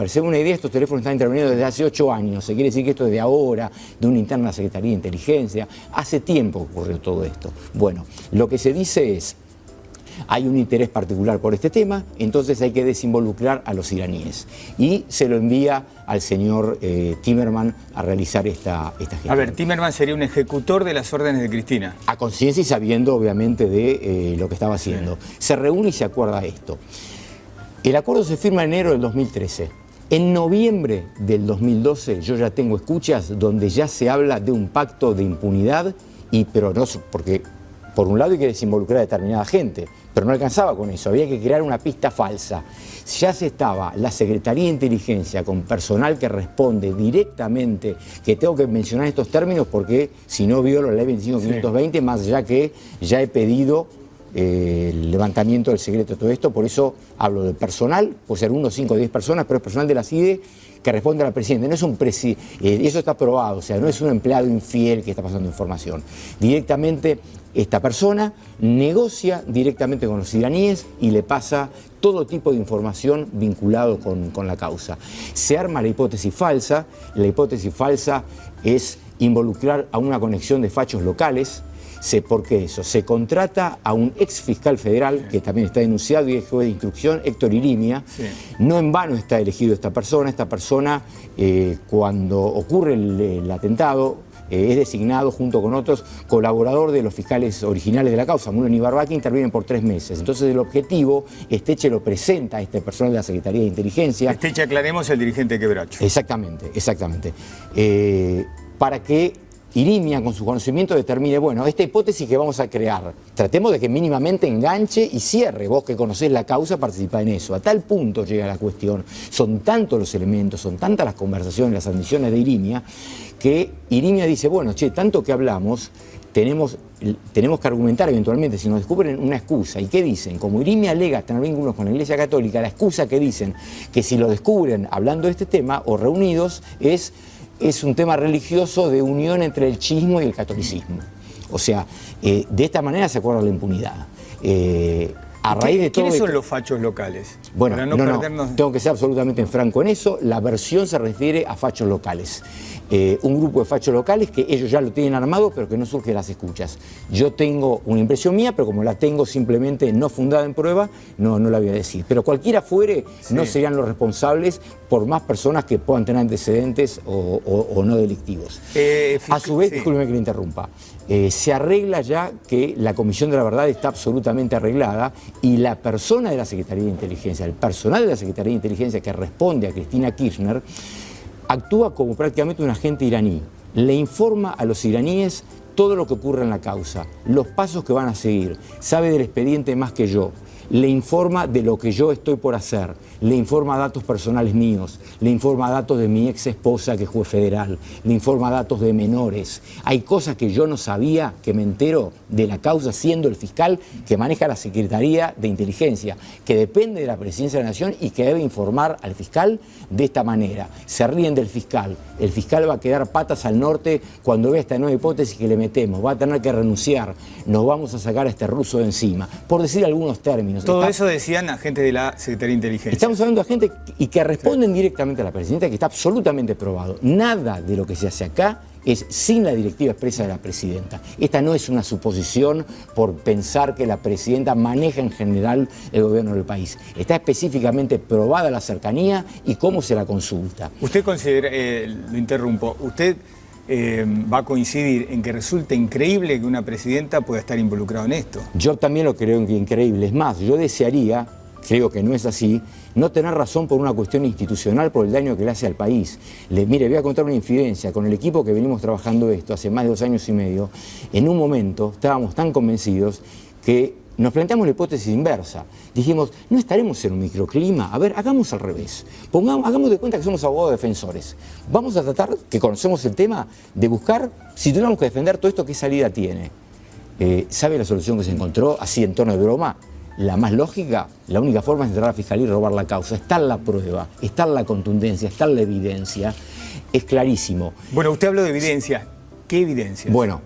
Para hacer una idea, estos teléfonos están interviniendo desde hace 8 años. Se quiere decir que esto es de ahora, de una interna Secretaría de Inteligencia. Hace tiempo ocurrió todo esto. Bueno, lo que se dice es, hay un interés particular por este tema, entonces hay que desinvolucrar a los iraníes. Y se lo envía al señor Timerman a realizar esta gestión. A ver, Timerman sería un ejecutor de las órdenes de Cristina. A conciencia y sabiendo, obviamente, de lo que estaba haciendo. Sí. Se reúne y se acuerda esto. El acuerdo se firma en enero del 2013. En noviembre del 2012 yo ya tengo escuchas donde ya se habla de un pacto de impunidad, pero no porque por un lado hay que desinvolucrar a determinada gente, pero no alcanzaba con eso, había que crear una pista falsa. Ya se estaba la Secretaría de Inteligencia con personal que responde directamente, que tengo que mencionar estos términos porque si no violo la ley 25520, sí. Más allá que ya he pedido el levantamiento del secreto de todo esto, por eso hablo de personal, puede ser 1, 5, 10 personas, pero es personal de la CIDE que responde a la presidenta, no es un eso está probado, o sea, no es un empleado infiel que está pasando información. Directamente esta persona negocia directamente con los iraníes y le pasa todo tipo de información vinculado con la causa. Se arma la hipótesis falsa es involucrar a una conexión de fachos locales. ¿Por qué eso? Se contrata a un ex fiscal federal, que también está denunciado y es juez de instrucción, Héctor Irimia. Sí. No en vano está elegido esta persona. Cuando ocurre el atentado, es designado junto con otros colaborador de los fiscales originales de la causa, Mullen y Barba, que intervienen por 3 meses. Entonces el objetivo, Esteche lo presenta a este personal de la Secretaría de Inteligencia. Esteche, aclaremos, el dirigente Quebracho. Exactamente. Para que Irimia, con su conocimiento, determine, bueno, esta hipótesis que vamos a crear, tratemos de que mínimamente enganche y cierre. Vos que conocés la causa, participá en eso. A tal punto llega la cuestión, son tantos los elementos, son tantas las conversaciones, las admisiones de Irimia, que Irimia dice, bueno, tanto que hablamos, tenemos que argumentar eventualmente si nos descubren una excusa. ¿Y qué dicen? Como Irimia alega tener vínculos con la Iglesia Católica, la excusa que dicen que si lo descubren hablando de este tema o reunidos es un tema religioso de unión entre el chiismo y el catolicismo. O sea, de esta manera se acuerda la impunidad. A raíz de todo. ¿Quiénes son los fachos locales? Bueno, tengo que ser absolutamente franco en eso. La versión se refiere a fachos locales. Un grupo de fachos locales que ellos ya lo tienen armado, pero que no surge de las escuchas. Yo tengo una impresión mía, pero como la tengo simplemente no fundada en prueba, no la voy a decir. Pero cualquiera fuere, sí, no serían los responsables por más personas que puedan tener antecedentes o no delictivos. A su vez, sí. Discúlpeme que le interrumpa, se arregla ya que la Comisión de la Verdad está absolutamente arreglada y la persona de la Secretaría de Inteligencia, el personal de la Secretaría de Inteligencia que responde a Cristina Kirchner, actúa como prácticamente un agente iraní. Le informa a los iraníes todo lo que ocurre en la causa, los pasos que van a seguir, sabe del expediente más que yo, le informa de lo que yo estoy por hacer, le informa datos personales míos, le informa datos de mi ex esposa que es juez federal, le informa datos de menores. Hay cosas que yo no sabía, que me entero de la causa siendo el fiscal que maneja la Secretaría de Inteligencia, que depende de la Presidencia de la Nación y que debe informar al fiscal de esta manera. Se ríen del fiscal, el fiscal va a quedar patas al norte cuando vea esta nueva hipótesis que le metemos, va a tener que renunciar, nos vamos a sacar a este ruso de encima, por decir algunos términos. Todo eso decían agentes de la Secretaría de Inteligencia. Estamos hablando de gente y que responden directamente a la presidenta, que está absolutamente probado. Nada de lo que se hace acá es sin la directiva expresa de la presidenta. Esta no es una suposición por pensar que la presidenta maneja en general el gobierno del país. Está específicamente probada la cercanía y cómo se la consulta. Usted considera, lo interrumpo, usted va a coincidir en que resulta increíble que una presidenta pueda estar involucrada en esto. Yo también lo creo increíble. Es más, yo desearía, creo que no es así, no tener razón por una cuestión institucional, por el daño que le hace al país. Mire, voy a contar una infidencia. Con el equipo que venimos trabajando esto hace más de 2 años y medio, en un momento estábamos tan convencidos que nos planteamos la hipótesis inversa. Dijimos, no estaremos en un microclima. A ver, hagamos al revés. Hagamos de cuenta que somos abogados defensores. Vamos a tratar, que conocemos el tema, de buscar, si tuviéramos que defender todo esto, ¿qué salida tiene? ¿Sabe la solución que se encontró, así en tono de broma? La más lógica, la única forma es entrar a la fiscalía y robar la causa. Está en la prueba, está en la contundencia, está en la evidencia. Es clarísimo. Bueno, usted habló de evidencia. ¿Qué evidencia? Bueno,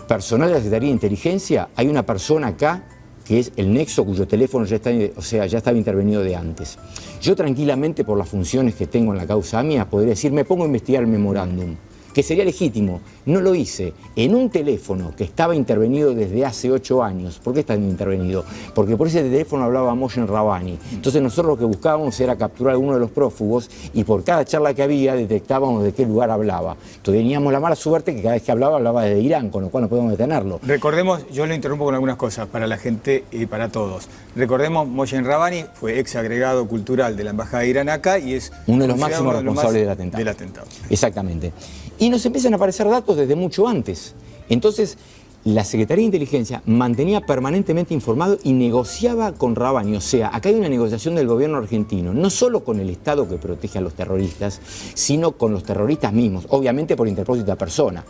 personal de la Secretaría de Inteligencia, hay una persona acá que es el nexo cuyo teléfono ya estaba intervenido de antes. Yo tranquilamente, por las funciones que tengo en la causa AMIA, podría decir, me pongo a investigar el memorándum, que sería legítimo. No lo hice. En un teléfono que estaba intervenido desde hace 8 años. ¿Por qué está intervenido? Porque por ese teléfono hablaba Moshen Rabbani. Entonces nosotros lo que buscábamos era capturar a uno de los prófugos y por cada charla que había detectábamos de qué lugar hablaba. Entonces teníamos la mala suerte que cada vez que hablaba de Irán, con lo cual no podemos detenerlo. Recordemos, yo lo interrumpo con algunas cosas para la gente y para todos. Recordemos, Moshen Rabbani fue ex agregado cultural de la Embajada de Irán acá y es uno de los máximos responsables del atentado. Exactamente. Y nos empiezan a aparecer datos desde mucho antes. Entonces, la Secretaría de Inteligencia mantenía permanentemente informado y negociaba con Rabbani. O sea, acá hay una negociación del gobierno argentino, no solo con el Estado que protege a los terroristas, sino con los terroristas mismos, obviamente por interpósita persona.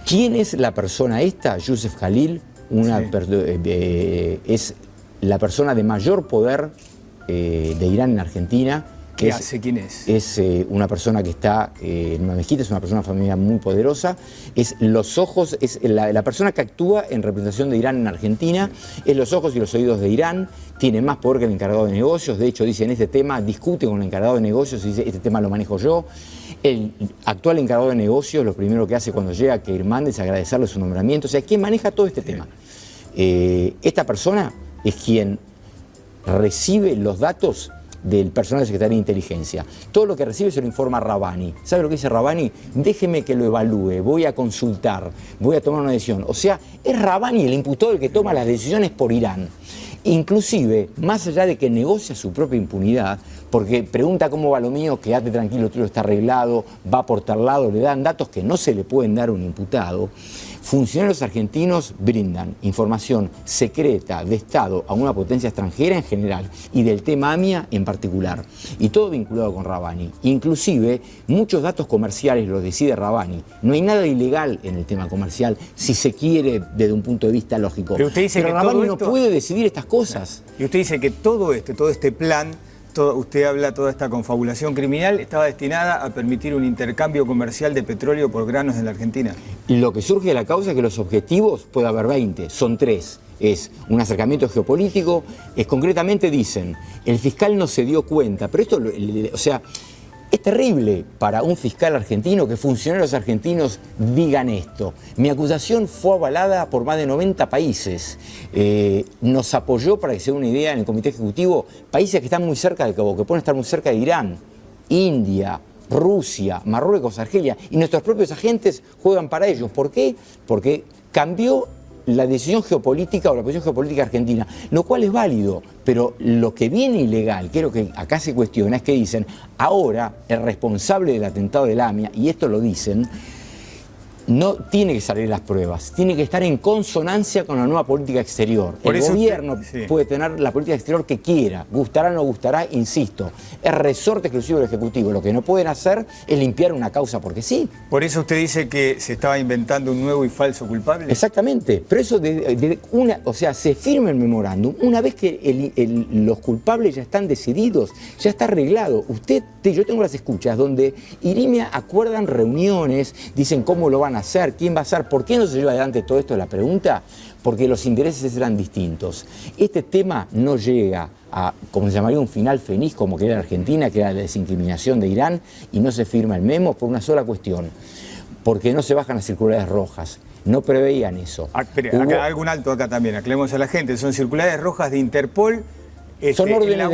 ¿Quién es la persona esta? Youssef Khalil, es la persona de mayor poder de Irán en Argentina. ¿Qué hace? ¿Quién es? Es una persona que está en una mezquita, es una persona de familia muy poderosa, es los ojos, es la persona que actúa en representación de Irán en Argentina, es los ojos y los oídos de Irán, tiene más poder que el encargado de negocios, de hecho dice en este tema, discute con el encargado de negocios y dice este tema lo manejo yo. El actual encargado de negocios lo primero que hace cuando llega a Kirmán es agradecerle su nombramiento, o sea, ¿quién maneja todo este tema? Esta persona es quien recibe los datos del personal de Secretaría de Inteligencia. Todo lo que recibe se lo informa Rabbani. ¿Sabe lo que dice Rabbani? Déjeme que lo evalúe, voy a consultar, voy a tomar una decisión. O sea, es Rabbani el imputado el que toma las decisiones por Irán. Inclusive, más allá de que negocia su propia impunidad, porque pregunta cómo va lo mío, quédate tranquilo, todo está arreglado, va por tal lado, le dan datos que no se le pueden dar a un imputado. Funcionarios argentinos brindan información secreta de Estado a una potencia extranjera en general y del tema AMIA en particular. Y todo vinculado con Rabbani. Inclusive, muchos datos comerciales los decide Rabbani. No hay nada ilegal en el tema comercial si se quiere desde un punto de vista lógico. Pero usted dice que Rabbani no puede decidir estas cosas. Y usted dice que todo este plan, usted habla toda esta confabulación criminal, estaba destinada a permitir un intercambio comercial de petróleo por granos en la Argentina. Lo que surge de la causa es que los objetivos, puede haber 20, son 3. Es un acercamiento geopolítico, concretamente dicen, el fiscal no se dio cuenta, pero esto, o sea, es terrible para un fiscal argentino que funcionarios argentinos digan esto. Mi acusación fue avalada por más de 90 países. Nos apoyó, para que se dé una idea, en el Comité Ejecutivo, países que están muy cerca de Cabo, que pueden estar muy cerca de Irán, India, Rusia, Marruecos, Argelia, y nuestros propios agentes juegan para ellos. ¿Por qué? Porque cambió la decisión geopolítica o la posición geopolítica argentina, lo cual es válido, pero lo que viene ilegal, que es lo que acá se cuestiona, es que dicen, ahora el responsable del atentado del AMIA, y esto lo dicen, no tiene que salir las pruebas, tiene que estar en consonancia con la nueva política exterior. El gobierno puede tener la política exterior que quiera, gustará o no gustará, insisto, es resorte exclusivo del Ejecutivo. Lo que no pueden hacer es limpiar una causa porque sí. Por eso usted dice que se estaba inventando un nuevo y falso culpable. Exactamente, pero eso o sea, se firma el memorándum una vez que los culpables ya están decididos, ya está arreglado. Yo tengo las escuchas donde Irimia acuerdan reuniones, dicen cómo lo van a hacer, quién va a hacer, por qué no se lleva adelante todo esto, la pregunta, porque los intereses eran distintos. Este tema no llega a, como se llamaría, un final feliz como que era en Argentina, que era la desincriminación de Irán, y no se firma el memo por una sola cuestión, porque no se bajan las circulares rojas. No preveían eso. Acá, algún alto acá también, aclaremos a la gente, son circulares rojas de Interpol. Son órdenes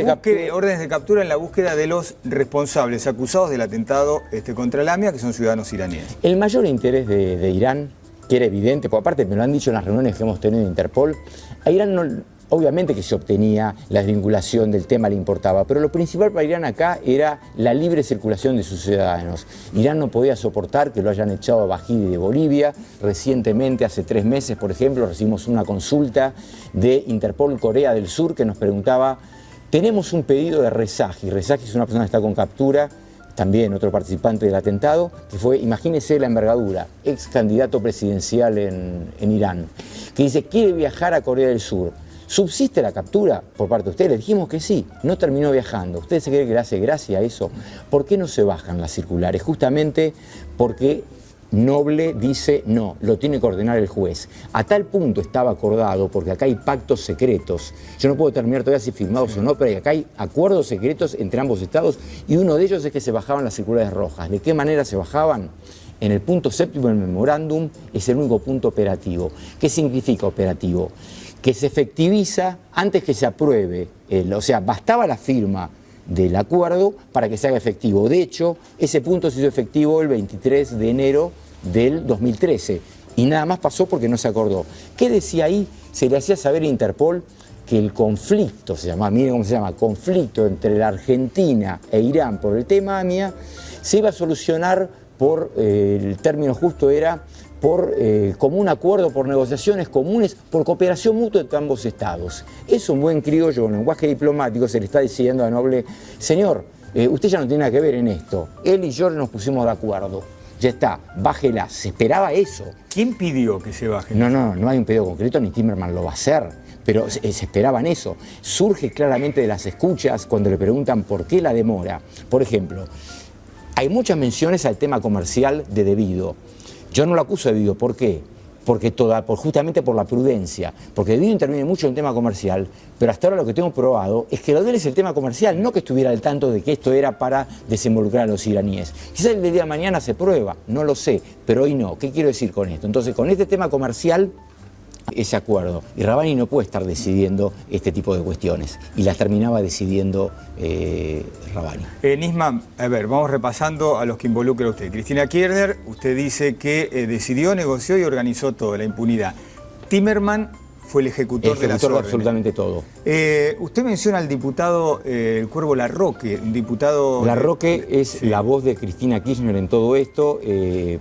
de captura en la búsqueda de los responsables acusados del atentado contra el AMIA, que son ciudadanos iraníes. El mayor interés de Irán, que era evidente, porque aparte me lo han dicho en las reuniones que hemos tenido en Interpol, a Irán no, obviamente que se obtenía la desvinculación del tema, le importaba, pero lo principal para Irán acá era la libre circulación de sus ciudadanos. Irán no podía soportar que lo hayan echado a Bajidi de Bolivia. Recientemente, hace 3 meses, por ejemplo, recibimos una consulta de Interpol Corea del Sur que nos preguntaba, tenemos un pedido de Rezaji. Rezaji es una persona que está con captura, también otro participante del atentado, que fue, imagínese la envergadura, ex candidato presidencial en Irán, que dice, quiere viajar a Corea del Sur. ¿Subsiste la captura por parte de ustedes? Le dijimos que sí, no terminó viajando. ¿Usted se cree que le hace gracia a eso? ¿Por qué no se bajan las circulares? Justamente porque Noble dice no, lo tiene que ordenar el juez. A tal punto estaba acordado, porque acá hay pactos secretos. Yo no puedo determinar todavía si firmados o no, pero acá hay acuerdos secretos entre ambos estados y uno de ellos es que se bajaban las circulares rojas. ¿De qué manera se bajaban? En el punto séptimo del memorándum es el único punto operativo. ¿Qué significa operativo? Que se efectiviza antes que se apruebe. O sea, bastaba la firma del acuerdo para que se haga efectivo. De hecho, ese punto se hizo efectivo el 23 de enero del 2013 y nada más pasó porque no se acordó. ¿Qué decía ahí? Se le hacía saber a Interpol que el conflicto, se llama, miren cómo se llama, conflicto entre la Argentina e Irán por el tema AMIA, se iba a solucionar por, el término justo era, por común acuerdo, por negociaciones comunes, por cooperación mutua entre ambos estados. Es un buen criollo, un lenguaje diplomático, se le está diciendo a Noble, señor, usted ya no tiene nada que ver en esto, él y yo nos pusimos de acuerdo. Ya está, bájela. Se esperaba eso. ¿Quién pidió que se baje? No hay un pedido concreto, ni Timerman lo va a hacer, pero se esperaban eso. Surge claramente de las escuchas cuando le preguntan por qué la demora. Por ejemplo, hay muchas menciones al tema comercial de Debido. Yo no lo acuso de Debido, ¿por qué? Porque justamente por la prudencia, porque Debido interviene mucho en el tema comercial, pero hasta ahora lo que tengo probado es que lo de él es el tema comercial, no que estuviera al tanto de que esto era para desinvolucrar a los iraníes. Quizás el día de mañana se prueba, no lo sé, pero hoy no. ¿Qué quiero decir con esto? Entonces, con este tema comercial, ese acuerdo, y Rabbani no puede estar decidiendo este tipo de cuestiones, y las terminaba decidiendo Rabbani. Nisman, a ver, vamos repasando a los que involucra usted. Cristina Kirchner, usted dice que decidió, negoció y organizó todo, la impunidad. Timerman fue el ejecutor de las órdenes. Absolutamente todo. Usted menciona al diputado el Cuervo Larroque, un diputado... Larroque es la voz de Cristina Kirchner en todo esto,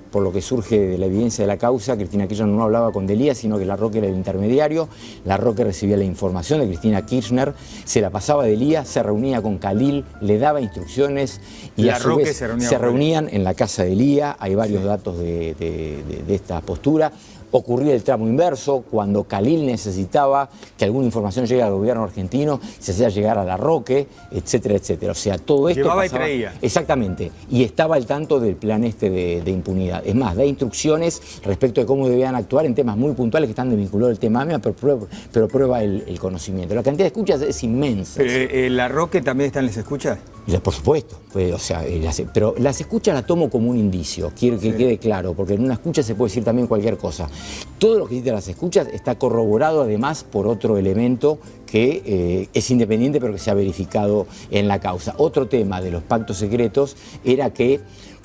por lo que surge de la evidencia de la causa. Cristina Kirchner no hablaba con Delía, sino que Larroque era el intermediario. Larroque recibía la información de Cristina Kirchner, se la pasaba a Delía, se reunía con Khalil, le daba instrucciones y a su vez se reunían en la casa de Delía. Hay varios datos de esta postura. Ocurría el tramo inverso, cuando Khalil necesitaba que alguna información llegue al gobierno argentino, se hacía llegar a Larroque, etcétera, etcétera. O sea, todo esto llevaba pasaba, y traía. Exactamente, y estaba al tanto del plan este de impunidad. Es más, da instrucciones respecto de cómo debían actuar en temas muy puntuales que están desvinculados del tema AMIA, pero prueba el conocimiento. La cantidad de escuchas es inmensa. ¿Larroque también está en las escuchas? Por supuesto, pero las escuchas las tomo como un indicio, quiero que quede claro, porque en una escucha se puede decir también cualquier cosa. Todo lo que dice las escuchas está corroborado además por otro elemento que es independiente pero que se ha verificado en la causa. Otro tema de los pactos secretos era que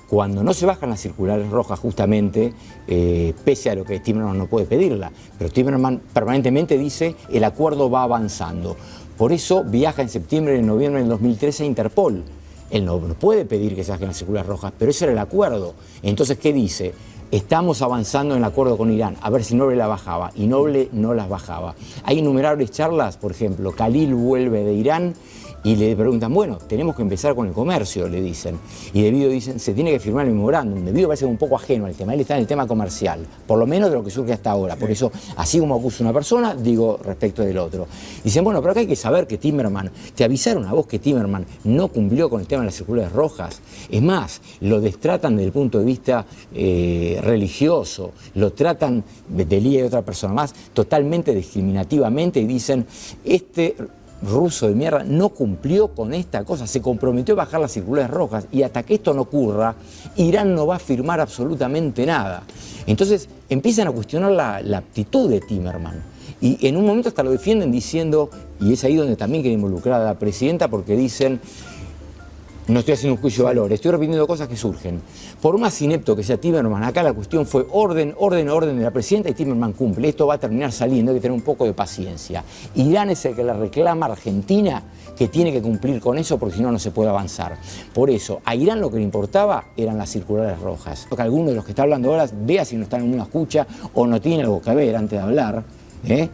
cuando no se bajan las circulares rojas justamente, pese a lo que Timerman no puede pedirla, pero Timerman permanentemente dice el acuerdo va avanzando. Por eso viaja en septiembre y en noviembre del 2013 a Interpol. Él no puede pedir que se bajen las circulares rojas, pero ese era el acuerdo. Entonces, ¿qué dice? Estamos avanzando en el acuerdo con Irán, a ver si Noble la bajaba, y Noble no las bajaba. Hay innumerables charlas, por ejemplo, Khalil vuelve de Irán y le preguntan, bueno, tenemos que empezar con el comercio, le dicen. Y Debido dicen, se tiene que firmar el memorándum. Debido parece un poco ajeno al tema, él está en el tema comercial, por lo menos de lo que surge hasta ahora. Por eso, así como acuso una persona, digo respecto del otro. Dicen, bueno, pero acá hay que saber que Timerman, te avisaron a vos que Timerman no cumplió con el tema de las circulares rojas. Es más, lo destratan desde el punto de vista religioso, lo tratan, Delía y otra persona más, totalmente discriminativamente y dicen, este ruso de mierda no cumplió con esta cosa, se comprometió a bajar las circulares rojas y hasta que esto no ocurra, Irán no va a firmar absolutamente nada. Entonces empiezan a cuestionar la aptitud de Timerman y en un momento hasta lo defienden diciendo, y es ahí donde también queda involucrada la presidenta porque dicen, no estoy haciendo un juicio de valor, estoy repitiendo cosas que surgen. Por más inepto que sea Timerman, acá la cuestión fue orden de la presidenta y Timerman cumple. Esto va a terminar saliendo, hay que tener un poco de paciencia. Irán es el que le reclama a Argentina que tiene que cumplir con eso porque si no, no se puede avanzar. Por eso, a Irán lo que le importaba eran las circulares rojas. Que alguno de los que está hablando ahora vea si no están en una escucha o no tiene algo que ver antes de hablar.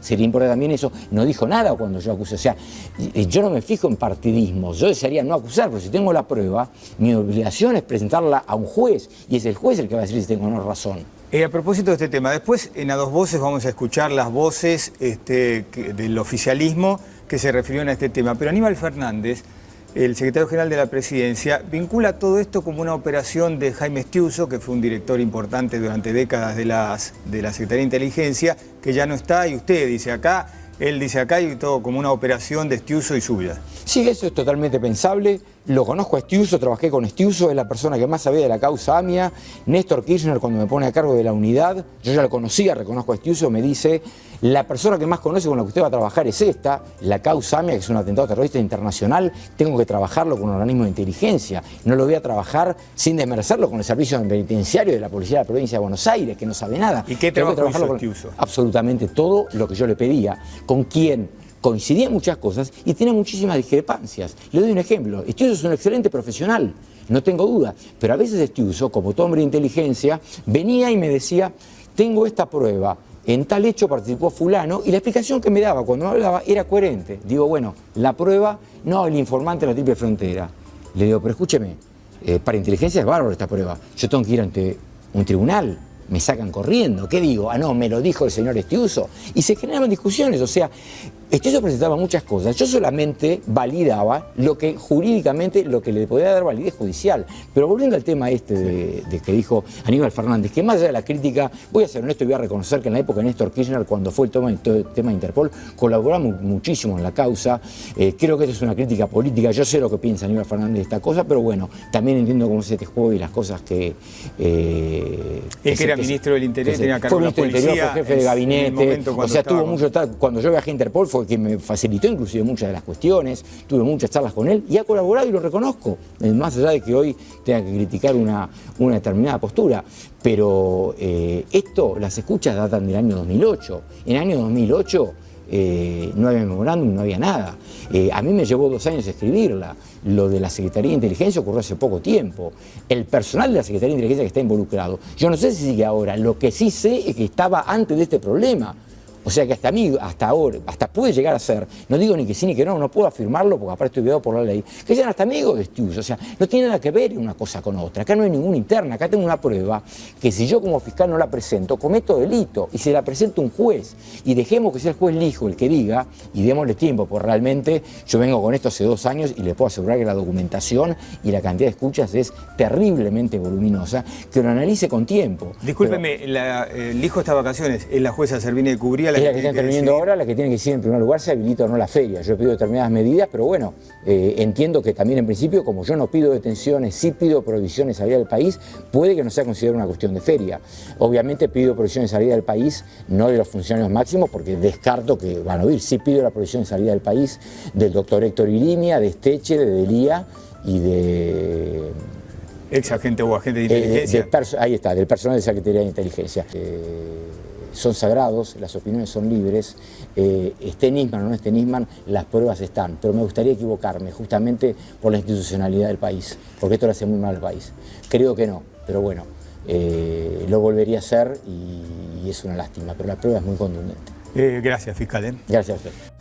Sería importante también eso, no dijo nada cuando yo acusé, o sea, yo no me fijo en partidismos, yo desearía no acusar, pero si tengo la prueba, mi obligación es presentarla a un juez, y es el juez el que va a decir si tengo o no razón. A propósito de este tema, después en A Dos Voces vamos a escuchar las voces del oficialismo que se refirieron a este tema, pero Aníbal Fernández el secretario general de la Presidencia vincula todo esto como una operación de Jaime Estiuso, que fue un director importante durante décadas de la Secretaría de Inteligencia, que ya no está, y usted dice acá, él dice acá, y todo como una operación de Estiuso y suya. Sí, eso es totalmente pensable. Lo conozco a Estiuso, trabajé con Estiuso, es la persona que más sabía de la causa AMIA. Néstor Kirchner, cuando me pone a cargo de la unidad, yo ya lo conocía, reconozco a Estiuso, me dice, la persona que más conoce con la que usted va a trabajar es esta, la causa AMIA, que es un atentado terrorista internacional, tengo que trabajarlo con un organismo de inteligencia, no lo voy a trabajar sin desmerecerlo con el servicio penitenciario de la Policía de la Provincia de Buenos Aires, que no sabe nada. ¿Y qué trabajo hizo Estiuso? Absolutamente todo lo que yo le pedía. ¿Con quién? Coincidían muchas cosas y tiene muchísimas discrepancias. Le doy un ejemplo. Estiuso es un excelente profesional, no tengo duda, pero a veces Estiuso, como todo hombre de inteligencia, venía y me decía, tengo esta prueba, en tal hecho participó fulano, y la explicación que me daba cuando me hablaba era coherente. Digo, bueno, la prueba, no el informante de la triple frontera. Le digo, pero escúcheme, para inteligencia es bárbaro esta prueba, yo tengo que ir ante un tribunal. Me sacan corriendo, ¿qué digo? Ah, no, me lo dijo el señor Estiuso. Y se generaban discusiones, o sea, Estiuso presentaba muchas cosas, yo solamente validaba lo que jurídicamente, lo que le podía dar validez judicial. Pero volviendo al tema este de que dijo Aníbal Fernández, que más allá de la crítica, voy a ser honesto y voy a reconocer que en la época de Néstor Kirchner, cuando fue todo el tema de Interpol, colaboramos muchísimo en la causa. Creo que esto es una crítica política, yo sé lo que piensa Aníbal Fernández de esta cosa, pero bueno, también entiendo cómo se te juega y las cosas que... Es que era ministro del Interior, tenía cargo de la policía, fue jefe de gabinete, o sea, tuvo mucho, cuando yo viajé a Interpol fue que me facilitó inclusive muchas de las cuestiones, tuve muchas charlas con él y ha colaborado y lo reconozco, más allá de que hoy tenga que criticar una determinada postura. Pero esto, las escuchas datan del año 2008. En el año 2008 no había memorándum, no había nada. A mí me llevó 2 años escribirla. Lo de la Secretaría de Inteligencia ocurrió hace poco tiempo. El personal de la Secretaría de Inteligencia que está involucrado, yo no sé si sigue ahora, lo que sí sé es que estaba antes de este problema. O sea que hasta ahora, hasta puede llegar a ser, no digo ni que sí ni que no puedo afirmarlo porque aparte estoy violado por la ley, que sean hasta amigos de Estiuso. O sea, no tiene nada que ver una cosa con otra. Acá no hay ninguna interna, acá tengo una prueba que si yo como fiscal no la presento, cometo delito. Y si la presenta un juez, y dejemos que sea el juez lijo el que diga, y démosle tiempo, porque realmente yo vengo con esto hace 2 años y les puedo asegurar que la documentación y la cantidad de escuchas es terriblemente voluminosa, que lo analice con tiempo. Discúlpeme, el hijo está de vacaciones, es la jueza Servini de Cubría. Es la que está interviniendo ahora, la que tiene que decir en primer lugar si habilita o no la feria. Yo he pedido determinadas medidas, pero bueno, entiendo que también en principio, como yo no pido detenciones, sí pido prohibiciones de salida del país, puede que no sea considerada una cuestión de feria. Obviamente pido prohibiciones de salida del país, no de los funcionarios máximos, porque descarto que van a oír. Sí pido la prohibición de salida del país del doctor Héctor Irimia, de Steche, de Delía y de... Ex agente o agente de inteligencia. Ahí está, del personal de Secretaría de Inteligencia. Son sagrados, las opiniones son libres, esté Nisman o no esté Nisman, las pruebas están, pero me gustaría equivocarme justamente por la institucionalidad del país, porque esto le hace muy mal al país. Creo que no, pero bueno, lo volvería a hacer y es una lástima, pero la prueba es muy contundente. Gracias, fiscal. Gracias a usted.